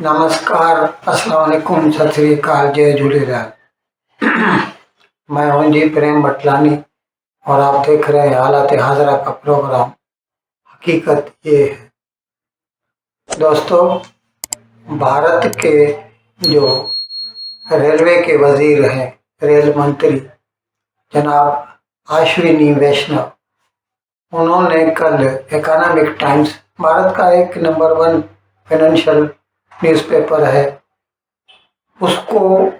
नमस्कार, अस्सलाम वालेकुम, सत श्री अकाल, जय झूलेलाल। मैं हूं जी प्रेम बटलानी और आप देख रहे हैं हालात हाजरा का प्रोग्राम। हकीकत ये है दोस्तों, भारत के जो रेलवे के वजीर हैं, रेल मंत्री जनाब अश्विनी वैष्णव, उन्होंने कल इकोनॉमिक टाइम्स, भारत का एक नंबर 1 फाइनेंशियल न्यूज़पेपर है, उसको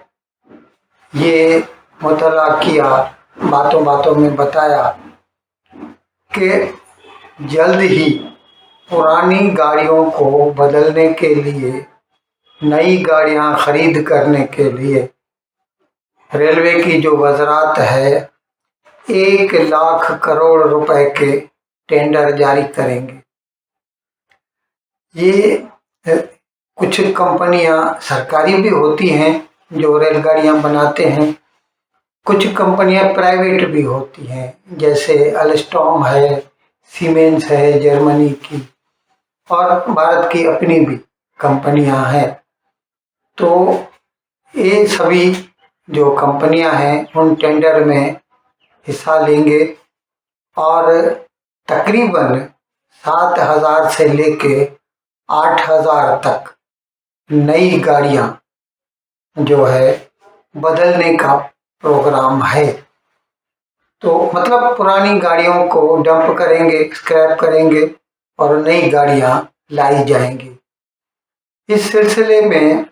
ये मुतला किया, बातों बातों में बताया कि जल्द ही पुरानी गाड़ियों को बदलने के लिए, नई गाड़ियां खरीद करने के लिए रेलवे की जो वज़रात है 1 लाख करोड़ रुपए के टेंडर जारी करेंगे। ये कुछ कंपनियां सरकारी भी होती हैं जो रेलगाड़ियां बनाते हैं, कुछ कंपनियां प्राइवेट भी होती हैं, जैसे अल्स्टॉम है, सीमेंस है जर्मनी की, और भारत की अपनी भी कंपनियां हैं। तो ये सभी जो कंपनियां हैं उन टेंडर में हिस्सा लेंगे और तकरीबन 7,000 से लेके 8,000 तक नई गाड़ियां जो है बदलने का प्रोग्राम है। तो मतलब पुरानी गाड़ियों को डंप करेंगे, स्क्रैप करेंगे और नई गाड़ियां लाई जाएंगी। इस सिलसिले में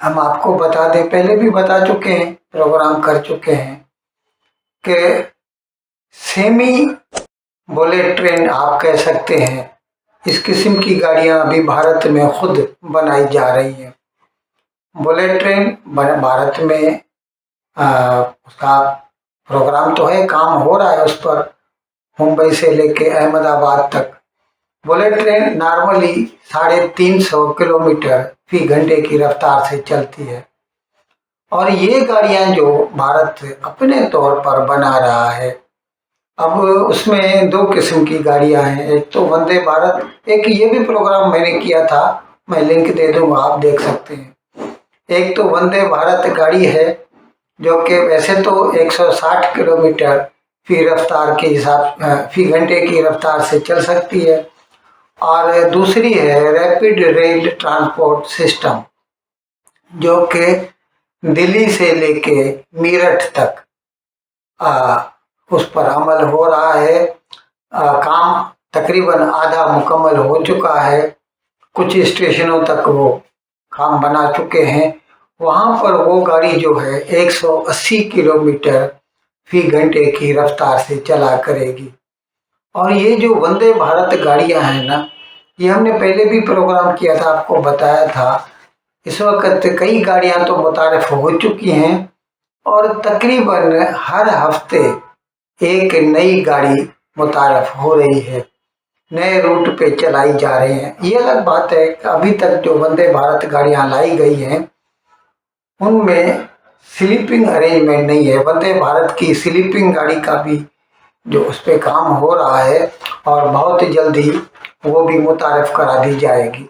हम आपको बता दें, पहले भी बता चुके हैं, प्रोग्राम कर चुके हैं कि सेमी बुलेट ट्रेन आप कह सकते हैं, इस किस्म की गाड़ियां अभी भारत में खुद बनाई जा रही हैं। बुलेट ट्रेन भारत में उसका प्रोग्राम तो है, काम हो रहा है उस पर, मुंबई से लेके अहमदाबाद तक। बुलेट ट्रेन नॉर्मली 350 किलोमीटर फी घंटे की रफ्तार से चलती है और ये गाड़ियां जो भारत अपने तौर पर बना रहा है, अब उसमें 2 किस्म की गाड़ियां हैं। एक तो वंदे भारत, एक ये भी प्रोग्राम मैंने किया था, मैं लिंक दे दूंगा, आप देख सकते हैं। एक तो वंदे भारत गाड़ी है जो कि वैसे तो 160 किलोमीटर फी रफ्तार के हिसाब फी घंटे की रफ्तार से चल सकती है, और दूसरी है रैपिड रेल ट्रांसपोर्ट सिस्टम जो कि दिल्ली से लेके मेरठ तक उस पर अमल हो रहा है। काम तकरीबन आधा मुकम्मल हो चुका है, कुछ स्टेशनों तक वो काम बना चुके हैं। वहाँ पर वो गाड़ी जो है 180 किलोमीटर फी घंटे की रफ्तार से चला करेगी। और ये जो वंदे भारत गाड़ियां हैं ना, ये हमने पहले भी प्रोग्राम किया था, आपको बताया था। इस वक्त कई गाड़ियां तो मुतारिफ हो चुकी हैं और तकरीबन हर हफ्ते एक नई गाड़ी मुतारिफ हो रही है, नए रूट पे चलाई जा रही हैं। ये अलग बात है कि अभी तक जो वंदे भारत गाड़ियां लाई गई हैं उनमें स्लीपिंग अरेंजमेंट नहीं है। वंदे भारत की स्लीपिंग गाड़ी का भी जो उस पर काम हो रहा है और बहुत जल्दी वो भी मुतारिफ करा दी जाएगी।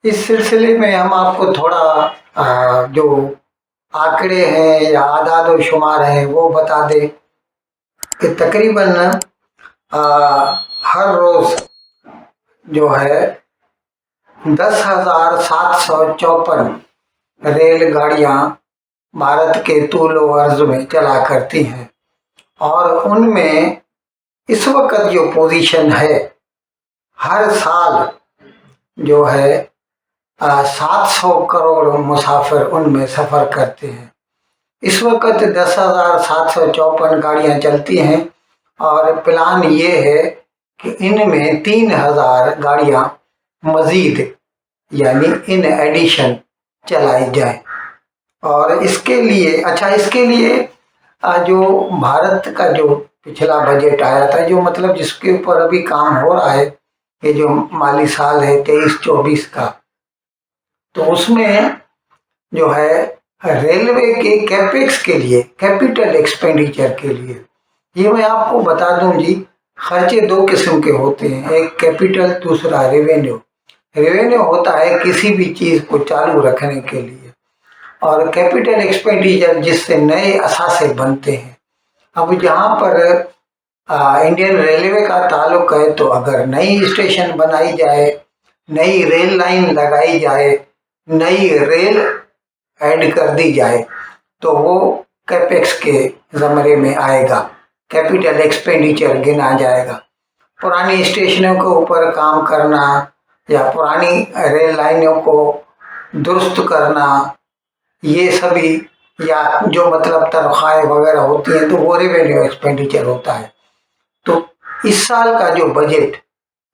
इस सिलसिले में हम आपको थोड़ा जो आंकड़े हैं या आदाद शुमार हैं वो बता दें कि तकरीबन हर रोज जो है 10,754 रेलगाड़ियां भारत के तूल व अर्ज में चला करती हैं और उनमें इस वक्त जो पोजीशन है, हर साल जो है 700 करोड़ मुसाफिर उनमें सफर करते हैं। इस वक्त 10,754 गाड़ियां चलती हैं और प्लान ये है कि इनमें 3,000 गाड़ियां मजीद यानी इन एडिशन चलाई जाए। और इसके लिए इसके लिए जो भारत का जो पिछला बजट आया था, जो मतलब जिसके ऊपर अभी काम हो रहा है, ये जो माली साल है 23-24 का, तो उसमें जो है रेलवे के कैपेक्स के लिए, कैपिटल एक्सपेंडिचर के लिए, ये मैं आपको बता दूं जी, खर्चे दो किस्म के होते हैं, एक कैपिटल, दूसरा रेवेन्यू। रेवेन्यू होता है किसी भी चीज को चालू रखने के लिए, और कैपिटल एक्सपेंडिचर जिससे नए असासे बनते हैं। अब जहाँ पर इंडियन रेलवे का ताल्लुक है, तो अगर नई स्टेशन बनाई जाए, नई रेल लाइन लगाई जाए, नई रेल ऐड कर दी जाए, तो वो कैपेक्स के ज़मरे में आएगा, कैपिटल एक्सपेंडिचर गिना जाएगा। पुरानी स्टेशनों के ऊपर काम करना या पुरानी रेल लाइनों को दुरुस्त करना, ये सभी, या जो मतलब तनख्वाहें वगैरह होती हैं, तो वो रेवेन्यू एक्सपेंडिचर होता है। तो इस साल का जो बजट,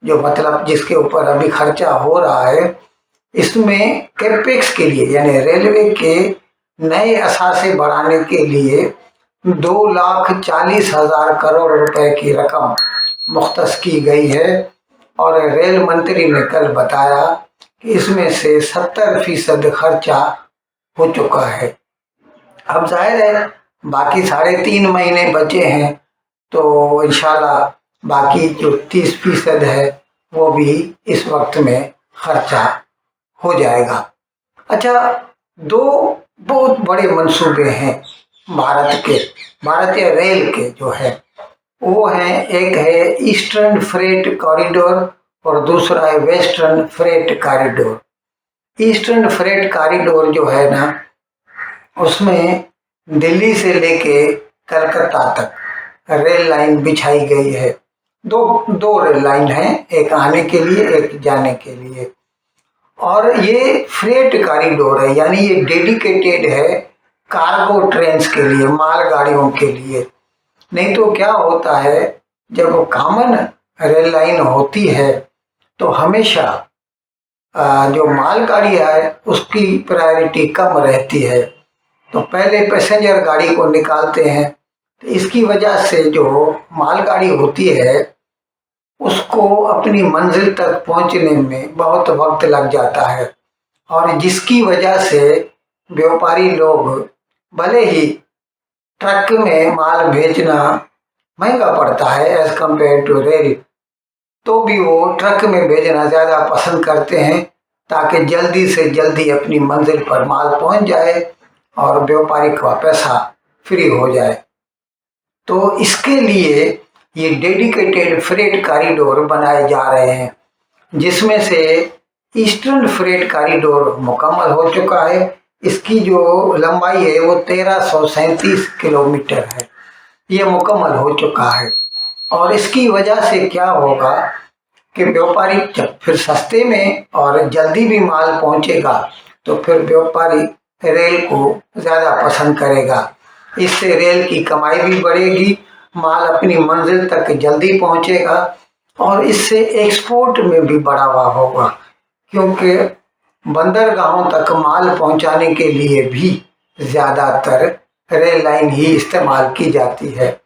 जो मतलब जिसके ऊपर अभी खर्चा हो रहा है, इसमें कैपेक्स के लिए यानी रेलवे के नए असासे बढ़ाने के लिए 2,40,000 करोड़ रुपए की रकम मुख्तस की गई है। और रेल मंत्री ने कल बताया कि इसमें से 70% खर्चा हो चुका है। अब जाहिर है बाकी 3.5 महीने बचे हैं, तो इंशाल्लाह बाकी जो 30% है वो भी इस वक्त में खर्चा हो जाएगा। अच्छा, दो बहुत बड़े मंसूबे हैं भारतीय रेल के जो है, वो हैं, एक है ईस्टर्न फ्रेट कॉरिडोर और दूसरा है western freight corridor. Eastern freight corridor जो है ना, उसमें दिल्ली से लेके कलकत्ता तक रेल लाइन बिछाई गई है। दो दो रेल लाइन है, एक आने के लिए, एक जाने के लिए। और ये फ्रेट कॉरिडोर है, यानी ये डेडिकेटेड है कार्गो ट्रेन्स के लिए, मालगाड़ियों के लिए। नहीं तो क्या होता है, जब वो कॉमन रेल लाइन होती है तो हमेशा जो मालगाड़ी है उसकी प्रायोरिटी कम रहती है, तो पहले पैसेंजर गाड़ी को निकालते हैं। तो इसकी वजह से जो मालगाड़ी होती है उसको अपनी मंजिल तक पहुंचने में बहुत वक्त लग जाता है, और जिसकी वजह से व्यापारी लोग भले ही ट्रक में माल भेजना महंगा पड़ता है एज कंपेयर टू रेल, तो भी वो ट्रक में भेजना ज़्यादा पसंद करते हैं, ताकि जल्दी से जल्दी अपनी मंजिल पर माल पहुंच जाए और व्यापारी का पैसा फ्री हो जाए। तो इसके लिए ये डेडिकेटेड फ्रेट कॉरिडोर बनाए जा रहे हैं, जिसमें से ईस्टर्न फ्रेट कॉरिडोर मुकम्मल हो चुका है। इसकी जो लंबाई है वो 1337 किलोमीटर है, ये मुकम्मल हो चुका है। और इसकी वजह से क्या होगा कि व्यापारी जब फिर सस्ते में और जल्दी भी माल पहुंचेगा, तो फिर व्यापारी रेल को ज़्यादा पसंद करेगा। इससे रेल की कमाई भी बढ़ेगी, माल अपनी मंजिल तक जल्दी पहुंचेगा, और इससे एक्सपोर्ट में भी बढ़ावा होगा, क्योंकि बंदरगाहों तक माल पहुंचाने के लिए भी ज़्यादातर रेल लाइन ही इस्तेमाल की जाती है।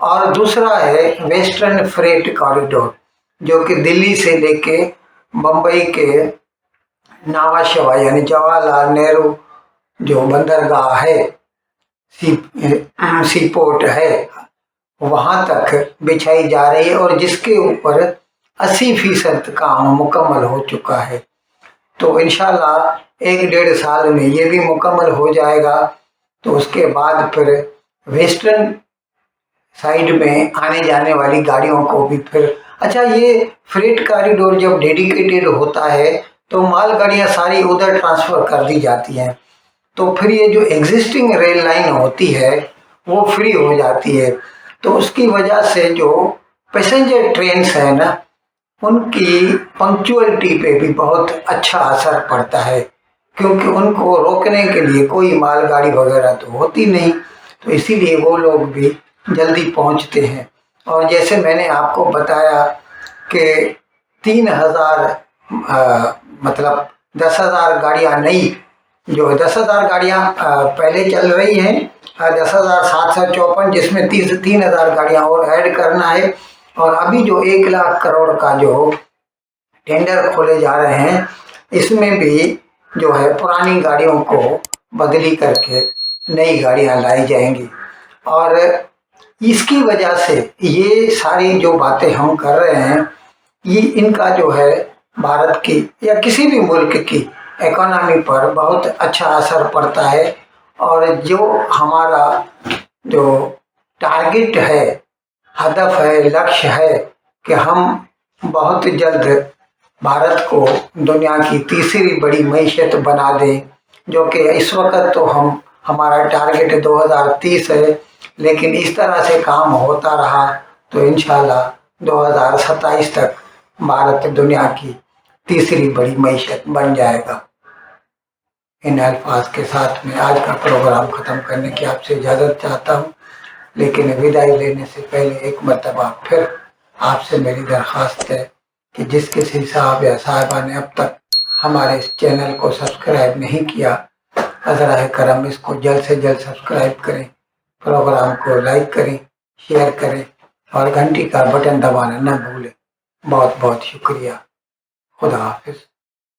और दूसरा है वेस्टर्न फ्रेट कॉरिडोर, जो कि दिल्ली से लेके बम्बई के नावा यानी जवाहरलाल नेहरू जो बंदरगाह है, सी पोर्ट है, वहां तक बिछाई जा रही है, और जिसके ऊपर 80% काम मुकम्मल हो चुका है। तो इंशाल्लाह 1-1.5 साल में ये भी मुकम्मल हो जाएगा। तो उसके बाद फिर वेस्टर्न साइड में आने जाने वाली गाड़ियों को भी फिर, अच्छा, ये फ्रेट कॉरिडोर जब डेडिकेटेड होता है तो माल गाड़ियाँ सारी उधर ट्रांसफ़र कर दी जाती हैं, तो फिर ये जो एग्जिस्टिंग रेल लाइन होती है वो फ्री हो जाती है। तो उसकी वजह से जो पैसेंजर ट्रेन्स है ना, उनकी पंक्चुअलिटी पे भी बहुत अच्छा असर पड़ता है, क्योंकि उनको रोकने के लिए कोई मालगाड़ी वगैरह तो होती नहीं, तो इसीलिए वो लोग भी जल्दी पहुंचते हैं। और जैसे मैंने आपको बताया कि 3,000 मतलब 10,000 गाड़ियाँ नई, जो 10,000 गाड़ियाँ पहले चल रही हैं, 10,754, जिसमें 3,000 गाड़ियाँ और ऐड करना है। और अभी जो 1,00,000 करोड़ का जो टेंडर खोले जा रहे हैं, इसमें भी जो है पुरानी गाड़ियों को बदली करके नई गाड़ियाँ लाई जाएंगी। और इसकी वजह से ये सारी जो बातें हम कर रहे हैं, ये इनका जो है भारत की या किसी भी मुल्क की इकोनॉमी पर बहुत अच्छा असर पड़ता है। और जो हमारा जो टारगेट है, हदफ है, लक्ष्य है कि हम बहुत जल्द भारत को दुनिया की तीसरी बड़ी मईशत बना दें, जो कि इस वक्त तो हमारा टारगेट 2030 है, लेकिन इस तरह से काम होता रहा तो इंशाल्लाह 2027 तक भारत दुनिया की तीसरी बड़ी मईशत बन जाएगा। इन अल्फाज के साथ मैं आज का प्रोग्राम ख़त्म करने की आपसे इजाज़त चाहता हूँ, लेकिन विदाई लेने से पहले एक मरतबा फिर आपसे मेरी दरख्वास्त है कि जिस किसी साहब या साहिबा ने अब तक हमारे इस चैनल को सब्सक्राइब नहीं किया, अज़रा करम इसको जल्द से जल्द सब्सक्राइब करें, प्रोग्राम को लाइक करें, शेयर करें और घंटी का बटन दबाना न भूलें। बहुत बहुत शुक्रिया। खुदा हाफिज़।